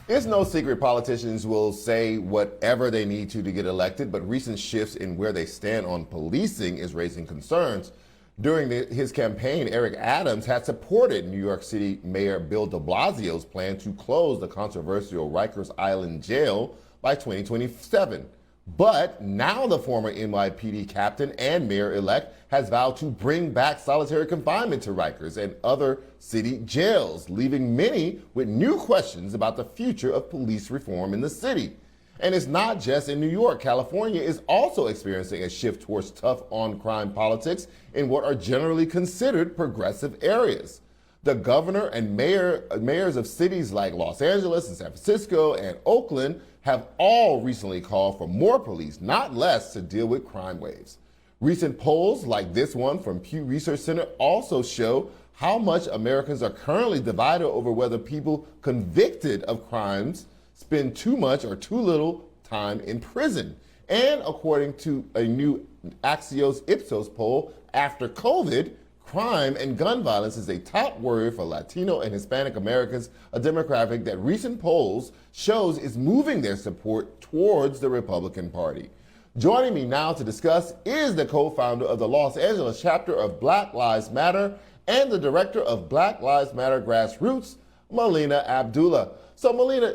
It's no secret politicians will say whatever they need to get elected, but recent shifts in where they stand on policing is raising concerns. During his campaign, Eric Adams had supported New York City Mayor Bill de Blasio's plan to close the controversial Rikers Island jail by 2027. But now the former NYPD captain and mayor-elect has vowed to bring back solitary confinement to Rikers and other city jails, leaving many with new questions about the future of police reform in the city. And it's not just in New York. California is also experiencing a shift towards tough on-crime politics in what are generally considered progressive areas. The governor and mayors of cities like Los Angeles and San Francisco and Oakland have all recently called for more police, not less, to deal with crime waves. Recent polls like this one from Pew Research Center also show how much Americans are currently divided over whether people convicted of crimes spend too much or too little time in prison. And according to a new Axios Ipsos poll, after COVID, crime and gun violence is a top worry for Latino and Hispanic Americans, a demographic that recent polls shows is moving their support towards the Republican Party. Joining me now to discuss is the co-founder of the Los Angeles chapter of Black Lives Matter and the director of Black Lives Matter Grassroots, Melina Abdullah. So Melina,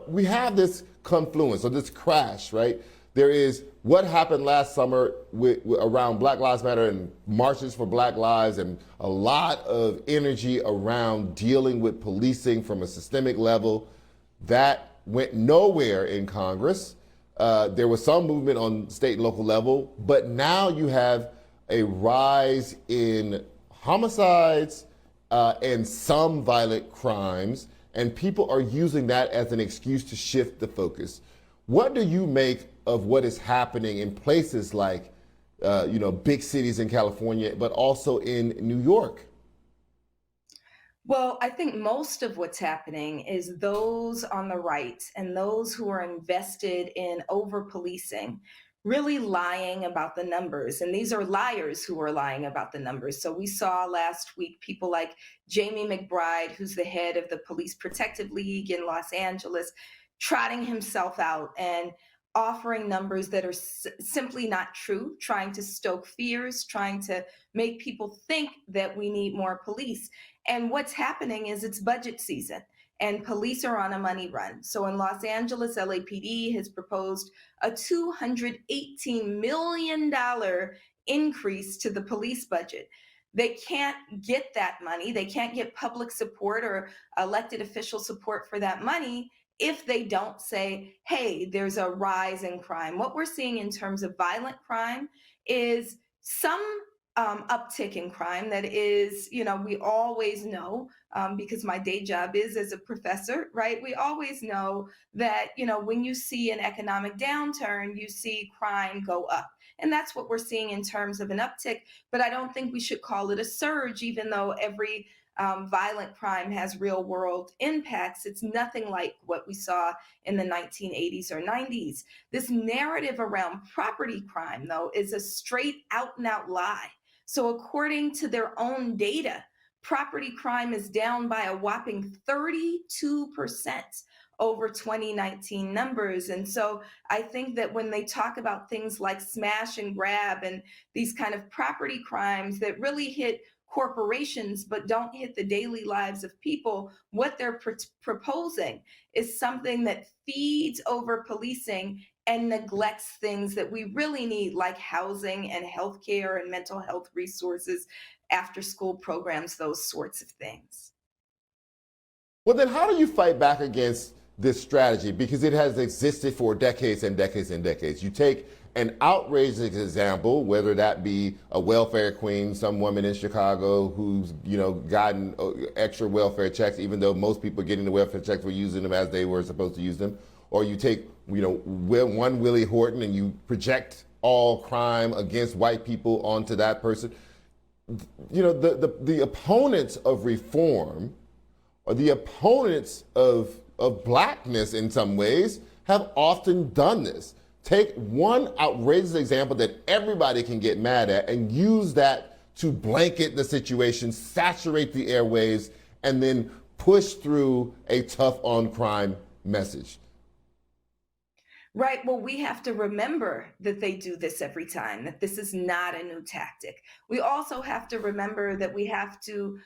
we have this confluence or this crash, right? There is what happened last summer around Black Lives Matter and marches for Black Lives, and a lot of energy around dealing with policing from a systemic level. That went nowhere in Congress. There was some movement on state and local level, but now you have a rise in homicides and some violent crimes, and people are using that as an excuse to shift the focus. What do you make of what is happening in places like, big cities in California, but also in New York? Well, I think most of what's happening is those on the right and those who are invested in over policing really lying about the numbers. And these are liars who are lying about the numbers. So we saw last week people like Jamie McBride, who's the head of the Police Protective League in Los Angeles, trotting himself out and offering numbers that are simply not true, trying to stoke fears, trying to make people think that we need more police. And what's happening is it's budget season and police are on a money run. So in Los Angeles, LAPD has proposed a $218 million increase to the police budget. They can't get that money. They can't get public support or elected official support for that money if they don't say, hey, there's a rise in crime. What we're seeing in terms of violent crime is some uptick in crime that is, we always know, because my day job is as a professor, right? We always know that, when you see an economic downturn, you see crime go up. And that's what we're seeing in terms of an uptick. But I don't think we should call it a surge, even though every violent crime has real world impacts. It's nothing like what we saw in the 1980s or 90s. This narrative around property crime, though, is a straight out and out lie. So according to their own data, property crime is down by a whopping 32% over 2019 numbers. And so I think that when they talk about things like smash and grab and these kind of property crimes that really hit corporations but don't hit the daily lives of people, what they're proposing is something that feeds over policing and neglects things that we really need, like housing and healthcare and mental health resources, after school programs, those sorts of things. Well, then how do you fight back against this strategy? Because it has existed for decades and decades and decades. You take an outrageous example, whether that be a welfare queen, some woman in Chicago who's gotten extra welfare checks, even though most people getting the welfare checks were using them as they were supposed to use them. Or you take one Willie Horton and you project all crime against white people onto that person. The opponents of reform, or the opponents of blackness in some ways, have often done this. Take one outrageous example that everybody can get mad at and use that to blanket the situation, saturate the airwaves, and then push through a tough on crime message? Right. Well, we have to remember that they do this every time, that this is not a new tactic. We also have to remember that we have to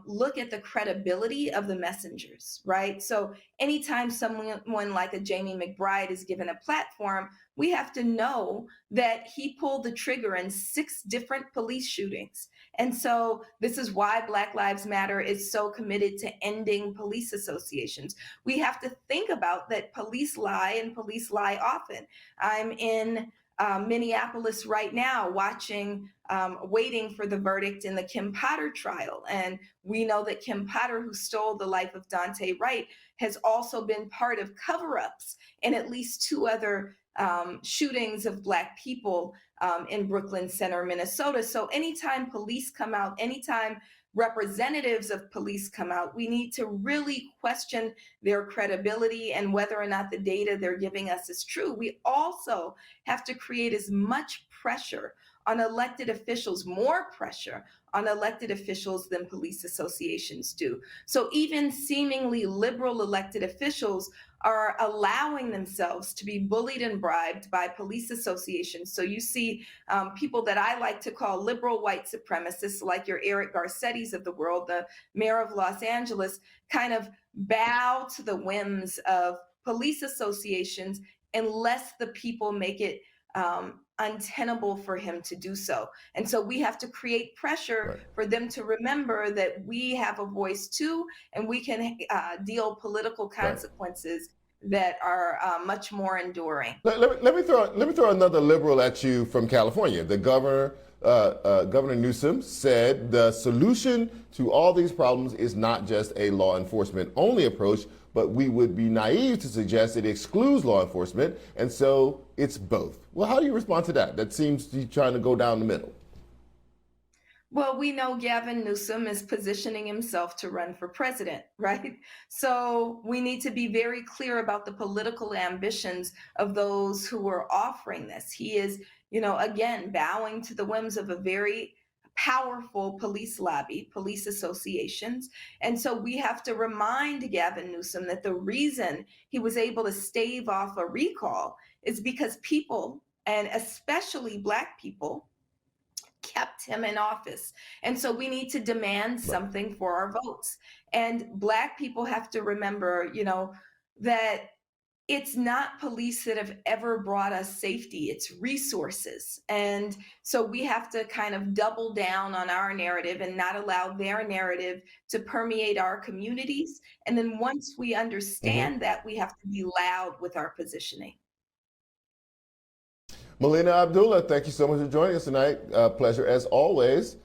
look at the credibility of the messengers, right? So, anytime someone like a Jamie McBride is given a platform, we have to know that he pulled the trigger in 6 different police shootings. And so, this is why Black Lives Matter is so committed to ending police associations. We have to think about that police lie and police lie often. I'm in Minneapolis right now watching, waiting for the verdict in the Kim Potter trial. And we know that Kim Potter, who stole the life of Dante Wright, has also been part of cover ups in at least 2 other shootings of Black people in Brooklyn Center, Minnesota. So anytime police come out, anytime representatives of police come out, we need to really question their credibility and whether or not the data they're giving us is true. We also have to create as much pressure on elected officials, more pressure on elected officials than police associations do. So even seemingly liberal elected officials are allowing themselves to be bullied and bribed by police associations. So you see people that I like to call liberal white supremacists, like your Eric Garcettis of the world, the mayor of Los Angeles, kind of bow to the whims of police associations unless the people make it untenable for him to do so. And so we have to create pressure Right. for them to remember that we have a voice too, and we can deal political Right. consequences that are much more enduring. Let me throw another liberal at you from California. The Governor Newsom said the solution to all these problems is not just a law enforcement only approach, but we would be naive to suggest it excludes law enforcement, and so it's both. Well, how do you respond to that? That seems to be trying to go down the middle. Well, we know Gavin Newsom is positioning himself to run for president, right? So we need to be very clear about the political ambitions of those who are offering this. He is, again, bowing to the whims of a very powerful police lobby, police associations. And so we have to remind Gavin Newsom that the reason he was able to stave off a recall is because people, and especially Black people, kept him in office. And so we need to demand Right. something for our votes. And Black people have to remember, that it's not police that have ever brought us safety, it's resources. And so we have to kind of double down on our narrative and not allow their narrative to permeate our communities. And then once we Hmm. understand that, we have to be loud with our positioning. Melina Abdullah, thank you so much for joining us tonight. Pleasure as always.